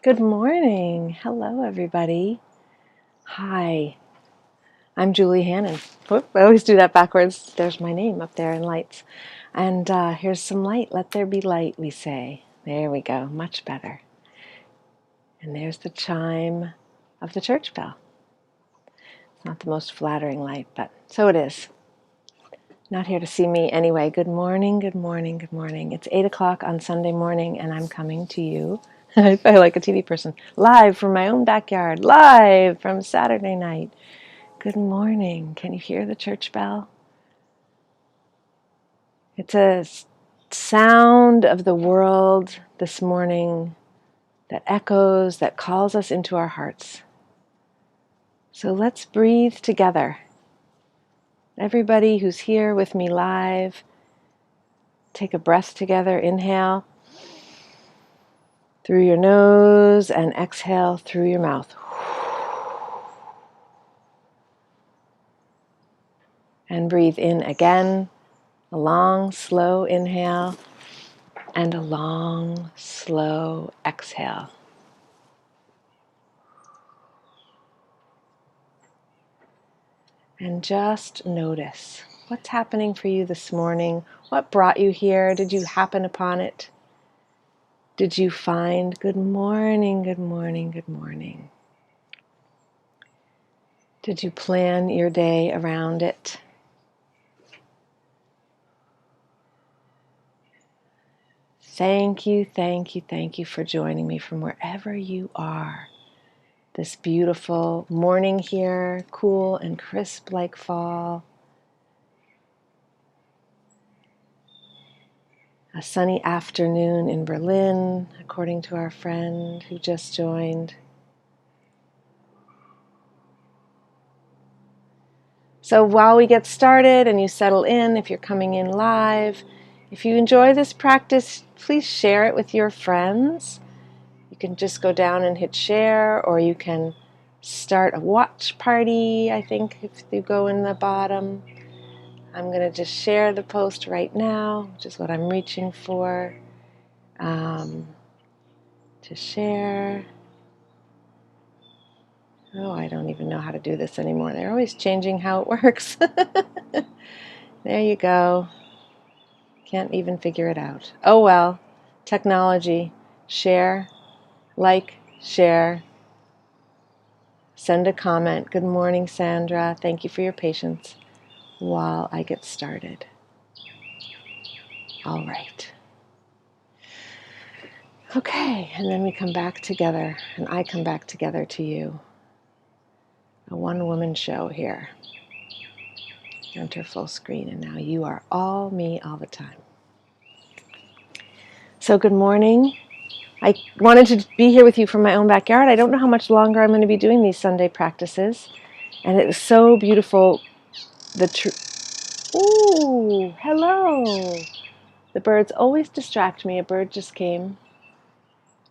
Good morning. Hello, everybody. Hi, I'm Julie Hannon. Whoop, I always do that backwards. There's my name up there in lights. And here's some light. Let there be light, we say. There we go. Much better. And there's the chime of the church bell. It's not the most flattering light, but so it is. Not here to see me anyway. Good morning, good morning, good morning. It's 8 o'clock on Sunday morning, and I'm coming to you. I feel like a TV person. Live from my own backyard. Live from Saturday night. Good morning. Can you hear the church bell? It's a sound of the world this morning that echoes, that calls us into our hearts. So let's breathe together. Everybody who's here with me live, take a breath together. Inhale through your nose and exhale through your mouth. And breathe in again, a long, slow inhale and a long, slow exhale. And just notice what's happening for you this morning. What brought you here? Did you happen upon it? Did you find good morning, good morning, good morning? Did you plan your day around it? Thank you, thank you, thank you for joining me from wherever you are. This beautiful morning here, cool and crisp like fall. A sunny afternoon in Berlin, according to our friend who just joined. So while we get started and you settle in, if you're coming in live, if you enjoy this practice, please share it with your friends. You can just go down and hit share, or you can start a watch party, I think, if you go in the bottom. I'm going to just share the post right now, which is what I'm reaching for. To share. Oh, I don't even know how to do this anymore. They're always changing how it works. There you go. Can't even figure it out. Oh well. Technology. Share, like, share. Send a comment. Good morning, Sandra. Thank you for your patience while I get started. All right. Okay, and then we come back together, and I come back together to you. A one-woman show here. Enter full screen, and now you are all me all the time. So good morning. I wanted to be here with you from my own backyard. I don't know how much longer I'm going to be doing these Sunday practices, and it is so beautiful. Ooh, hello. The birds always distract me. A bird just came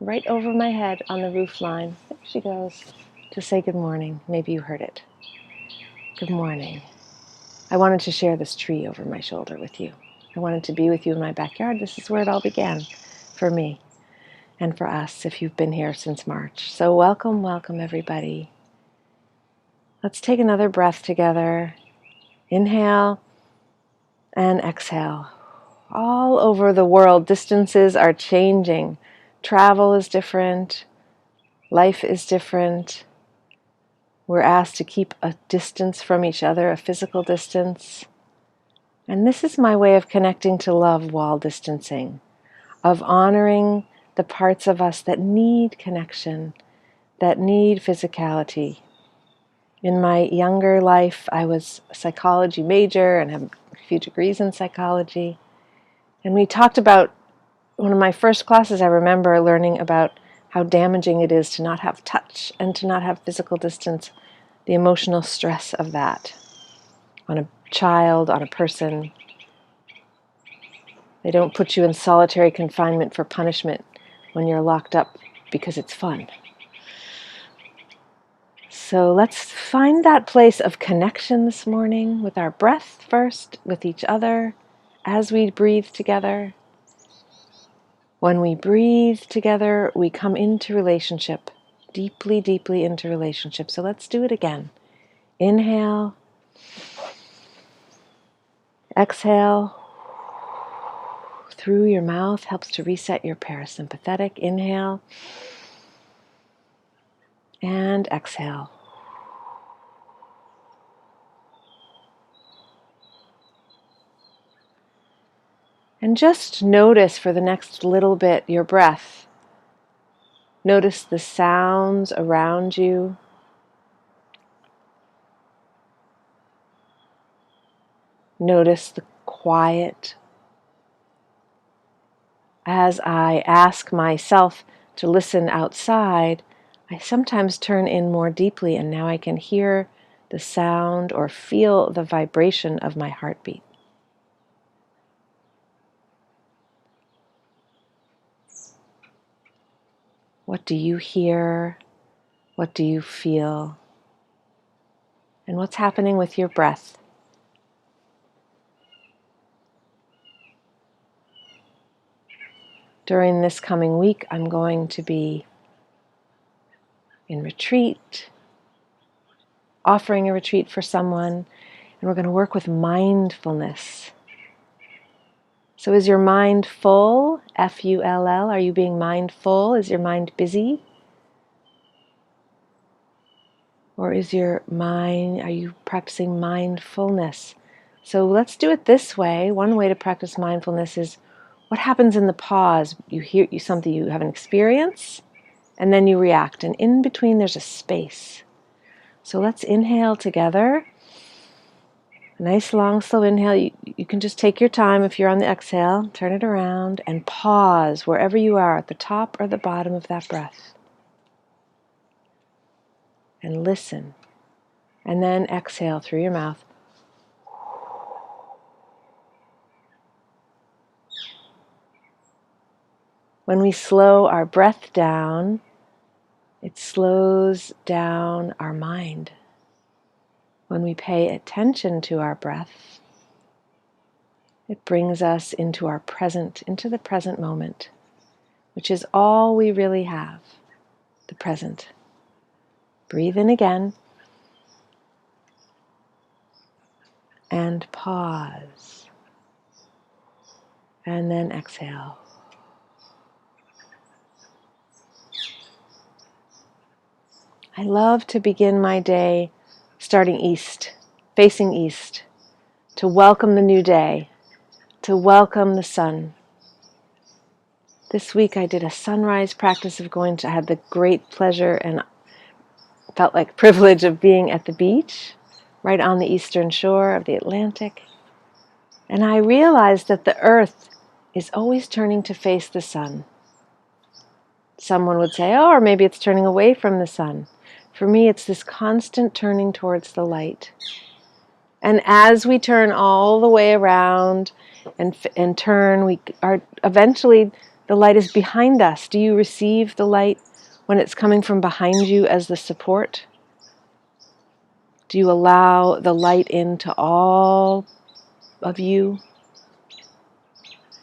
right over my head on the roof line. There she goes to say good morning. Maybe you heard it. Good morning. I wanted to share this tree over my shoulder with you. I wanted to be with you in my backyard. This is where it all began for me and for us if you've been here since March. So welcome, welcome everybody. Let's take another breath together. Inhale and exhale. All over the world, distances are changing. Travel is different. Life is different. We're asked to keep a distance from each other, a physical distance. And this is my way of connecting to love while distancing, of honoring the parts of us that need connection, that need physicality. In my younger life, I was a psychology major and have a few degrees in psychology. And we talked about, one of my first classes, I remember learning about how damaging it is to not have touch and to not have physical distance, the emotional stress of that on a child, on a person. They don't put you in solitary confinement for punishment when you're locked up because it's fun. So let's find that place of connection this morning with our breath first, with each other, as we breathe together. When we breathe together, we come into relationship, deeply, deeply into relationship. So let's do it again. Inhale, exhale through your mouth, helps to reset your parasympathetic. Inhale and exhale. And just notice for the next little bit your breath. Notice the sounds around you. Notice the quiet. As I ask myself to listen outside, I sometimes turn in more deeply, and now I can hear the sound or feel the vibration of my heartbeat. What do you hear? What do you feel? And what's happening with your breath? During this coming week, I'm going to be in retreat, offering a retreat for someone, and we're going to work with mindfulness. So is your mind full? F-U-L-L. Are you being mindful? Is your mind busy? Or is your mind, are you practicing mindfulness? So let's do it this way. One way to practice mindfulness is what happens in the pause. You hear something, you have an experience, and then you react. And in between there's a space. So let's inhale together. A nice long slow inhale. You can just take your time if you're on the exhale, turn it around and pause wherever you are, at the top or the bottom of that breath. And listen. And then exhale through your mouth. When we slow our breath down, it slows down our mind. When we pay attention to our breath, it brings us into our present, into the present moment, which is all we really have, the present. Breathe in again and pause. And then exhale. I love to begin my day starting east, facing east, to welcome the new day, to welcome the sun. This week I did a sunrise practice of I had the great pleasure and felt like privilege of being at the beach, right on the eastern shore of the Atlantic. And I realized that the earth is always turning to face the sun. Someone would say, oh, or maybe it's turning away from the sun. For me, it's this constant turning towards the light. And as we turn all the way around and turn, we are eventually, the light is behind us. Do you receive the light when it's coming from behind you as the support? Do you allow the light into all of you?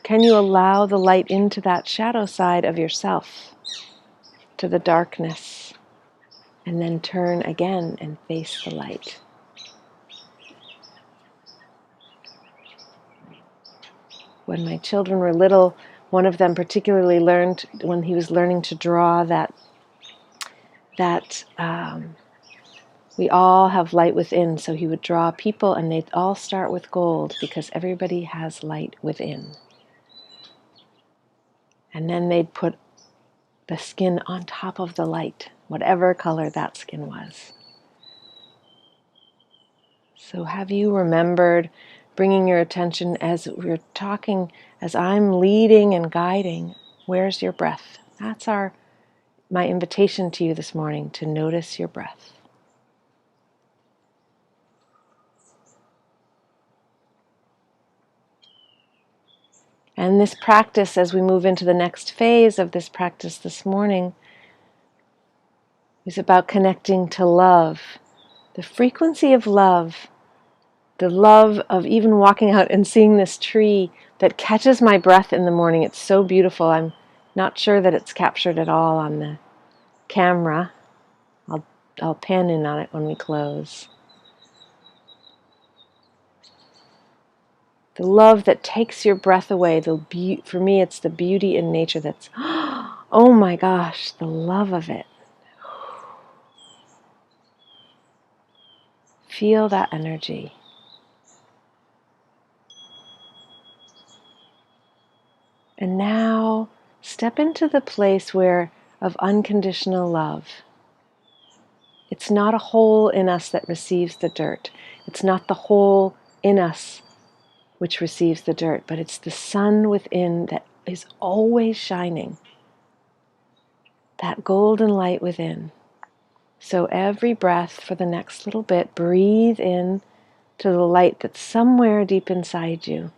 Can you allow the light into that shadow side of yourself, to the darkness, and then turn again and face the light? When my children were little, one of them particularly learned, when he was learning to draw, that we all have light within. So he would draw people and they'd all start with gold because everybody has light within. And then they'd put the skin on top of the light, whatever color that skin was. So have you remembered bringing your attention as we're talking, as I'm leading and guiding, where's your breath? That's my invitation to you this morning, to notice your breath. And this practice, as we move into the next phase of this practice this morning, is about connecting to love, the frequency of love, the love of even walking out and seeing this tree that catches my breath in the morning. It's so beautiful. Not sure that it's captured at all on the camera. I'll pan in on it when we close. The love that takes your breath away. For me, it's the beauty in nature that's, oh my gosh, the love of it. Feel that energy. And now step into the place of unconditional love. It's not a hole in us that receives the dirt. It's not the hole in us which receives the dirt, but it's the sun within that is always shining. That golden light within. So every breath for the next little bit, breathe in to the light that's somewhere deep inside you.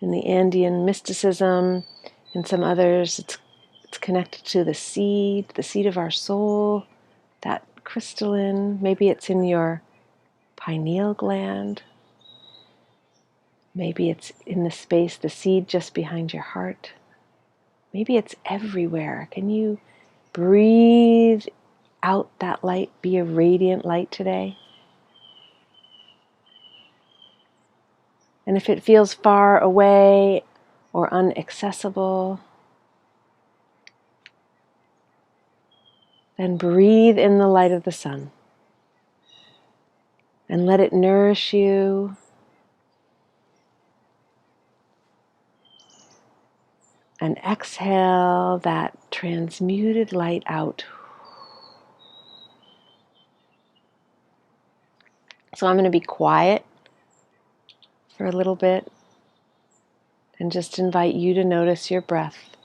In the Andean mysticism, in some others, it's connected to the seed of our soul, that crystalline. Maybe it's in your pineal gland. Maybe it's in the space, the seed just behind your heart. Maybe it's everywhere. Can you breathe out that light, be a radiant light today? And if it feels far away or inaccessible, then breathe in the light of the sun and let it nourish you. And exhale that transmuted light out. So I'm going to be quiet for a little bit and just invite you to notice your breath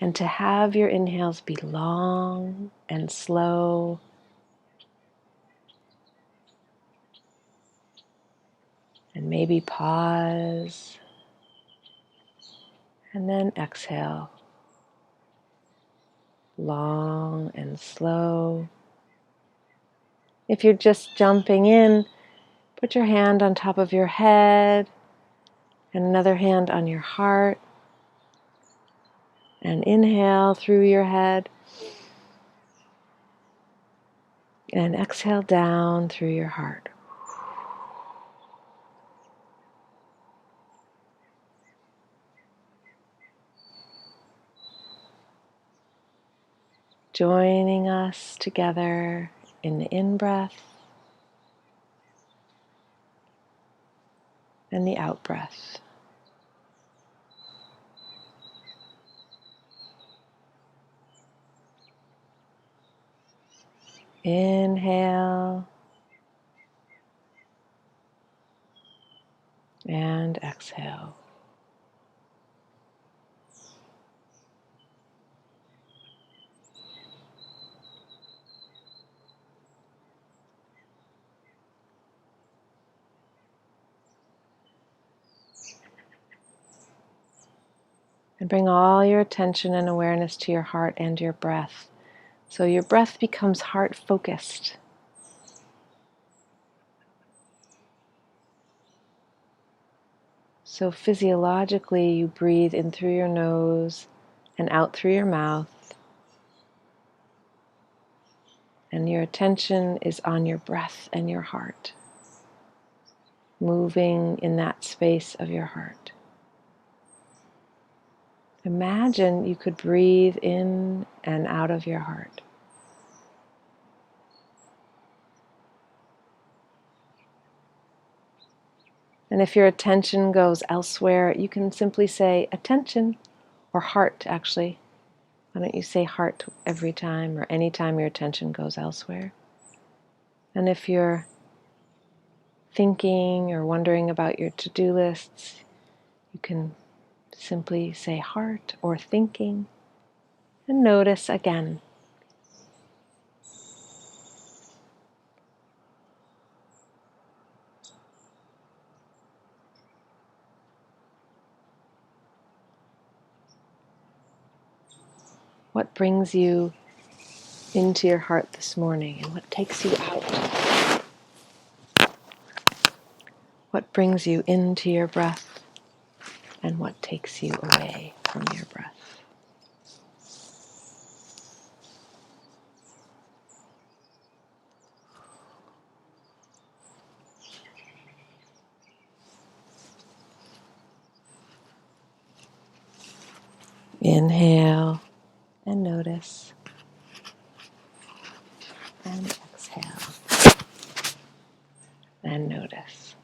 and to have your inhales be long and slow. And maybe pause and then exhale. Long and slow. If you're just jumping in, put your hand on top of your head and another hand on your heart. And inhale through your head. And exhale down through your heart. Joining us together in the in-breath and the out-breath. Inhale and exhale. And bring all your attention and awareness to your heart and your breath. So your breath becomes heart-focused. So physiologically, you breathe in through your nose and out through your mouth. And your attention is on your breath and your heart, moving in that space of your heart. Imagine you could breathe in and out of your heart. And if your attention goes elsewhere, you can simply say attention, or heart actually. Why don't you say heart every time or any time your attention goes elsewhere? And if you're thinking or wondering about your to-do lists, you can simply say heart or thinking and notice again. What brings you into your heart this morning and what takes you out? What brings you into your breath and what takes you away? from your breath. Inhale and notice, and exhale and notice.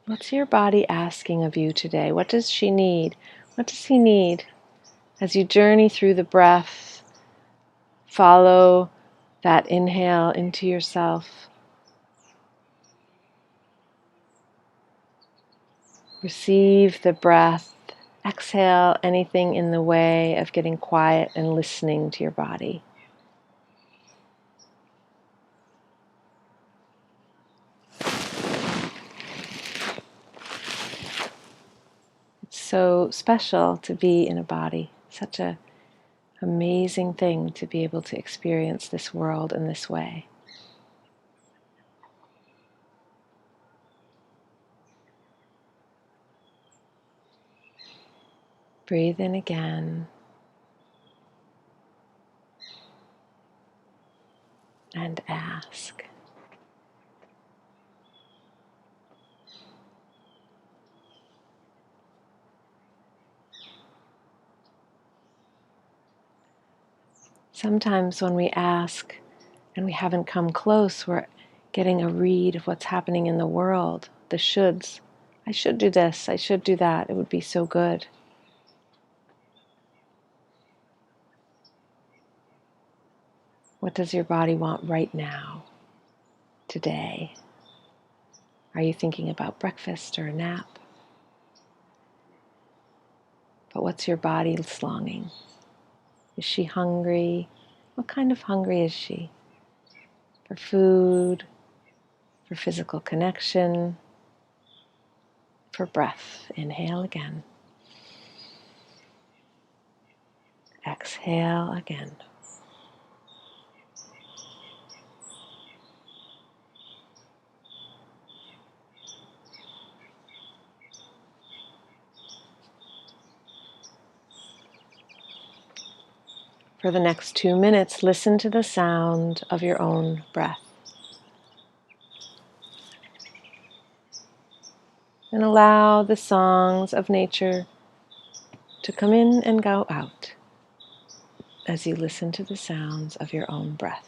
What's your body asking of you today? What does she need? What does he need? As you journey through the breath, follow that inhale into yourself. Receive the breath. Exhale anything in the way of getting quiet and listening to your body. It's so special to be in a body. Such an amazing thing to be able to experience this world in this way. Breathe in again. And ask. Sometimes when we ask and we haven't come close, we're getting a read of what's happening in the world, the shoulds. I should do this, I should do that, it would be so good. What does your body want right now, today? Are you thinking about breakfast or a nap? But what's your body's longing? Is she hungry? What kind of hungry is she? For food, for physical connection, for breath. Inhale again. Exhale again. For the next 2 minutes, listen to the sound of your own breath. And allow the songs of nature to come in and go out as you listen to the sounds of your own breath.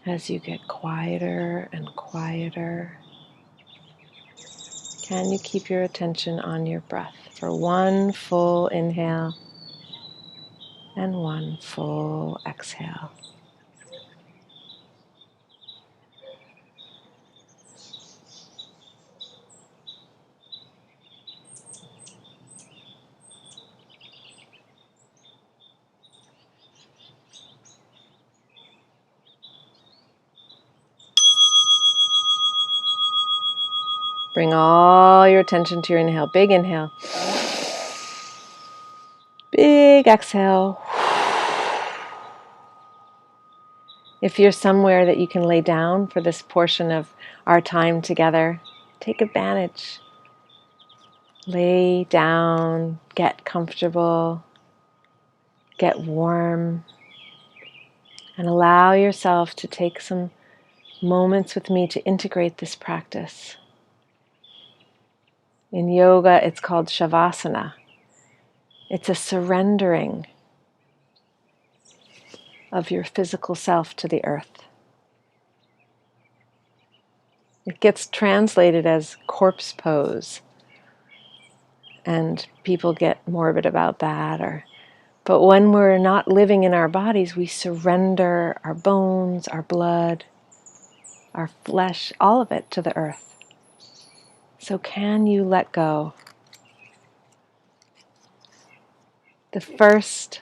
As you get quieter and quieter, Can you keep your attention on your breath for one full inhale and one full exhale? Bring all your attention to your inhale. Big inhale. Big exhale. If you're somewhere that you can lay down for this portion of our time together, take advantage. Lay down, get comfortable, get warm, and allow yourself to take some moments with me to integrate this practice. In yoga, it's called Shavasana. It's a surrendering of your physical self to the earth. It gets translated as corpse pose, and people get morbid about that. But when we're not living in our bodies, we surrender our bones, our blood, our flesh, all of it to the earth. So can you let go? The first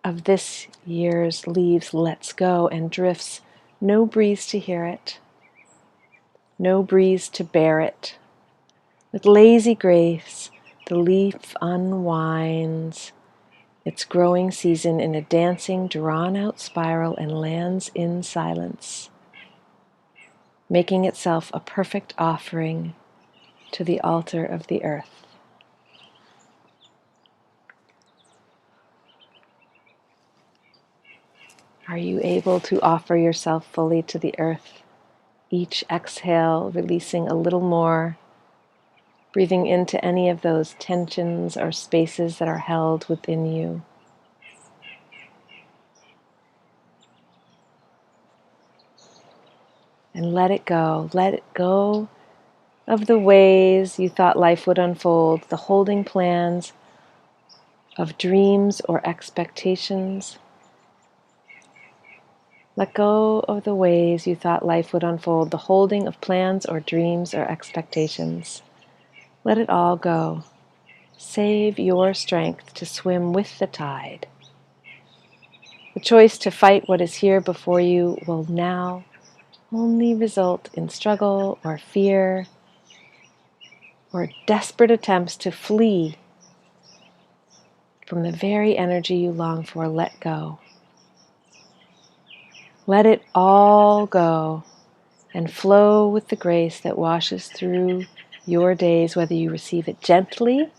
of this year's leaves lets go and drifts. No breeze to hear it. No breeze to bear it. With lazy grace, the leaf unwinds its growing season in a dancing, drawn-out spiral and lands in silence, making itself a perfect offering to the altar of the earth. Are you able to offer yourself fully to the earth? Each exhale, releasing a little more, breathing into any of those tensions or spaces that are held within you. And let it go. Let it go of the ways you thought life would unfold, the holding plans of dreams or expectations. Let go of the ways you thought life would unfold, the holding of plans or dreams or expectations. Let it all go. Save your strength to swim with the tide. The choice to fight what is here before you will now only result in struggle or fear or desperate attempts to flee from the very energy you long for. Let go. Let it all go and flow with the grace that washes through your days, whether you receive it gently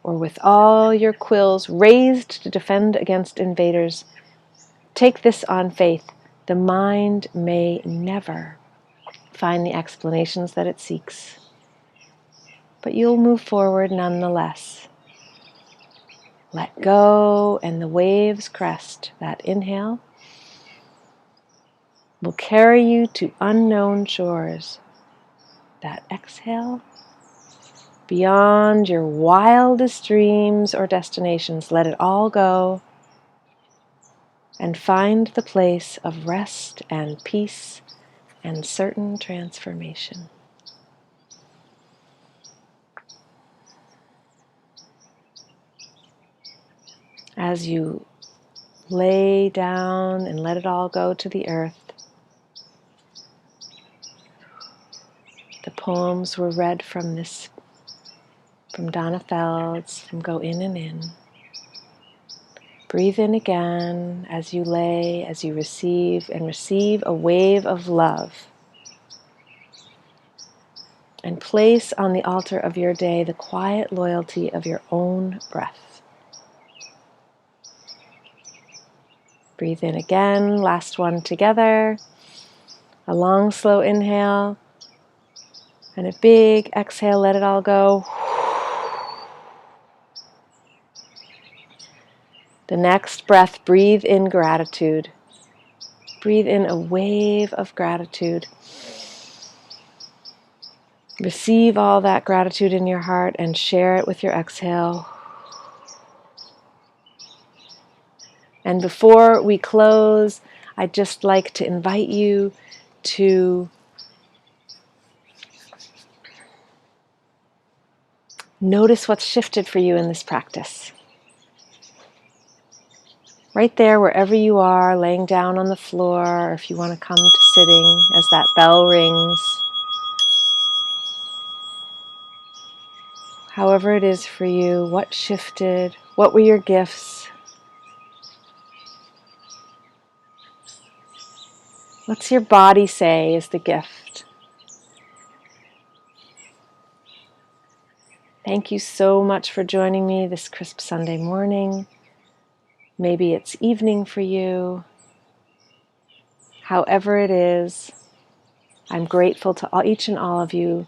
or with all your quills raised to defend against invaders. Take this on faith. The mind may never find the explanations that it seeks, but you'll move forward nonetheless. Let go, and the waves crest. That inhale will carry you to unknown shores. That exhale, beyond your wildest dreams or destinations. Let it all go and find the place of rest and peace and certain transformation. As you lay down and let it all go to the earth, the poems were read from Donna Feld's, from Go In and In. Breathe in again as you lay, as you receive, and receive a wave of love. And place on the altar of your day the quiet loyalty of your own breath. Breathe in again, last one together. A long, slow inhale. And a big exhale, let it all go. The next breath, breathe in gratitude. Breathe in a wave of gratitude. Receive all that gratitude in your heart and share it with your exhale. And before we close, I'd just like to invite you to notice what's shifted for you in this practice. Right there, wherever you are, laying down on the floor, or if you want to come to sitting as that bell rings. However it is for you, what shifted? What were your gifts? What's your body say is the gift? Thank you so much for joining me this crisp Sunday morning. Maybe it's evening for you. However it is, I'm grateful to each and all of you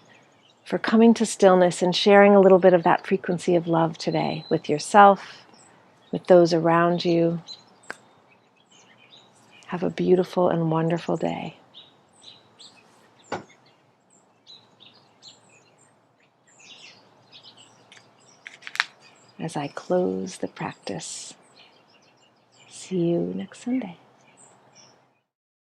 for coming to Stillness and sharing a little bit of that frequency of love today with yourself, with those around you. Have a beautiful and wonderful day. As I close the practice, see you next Sunday.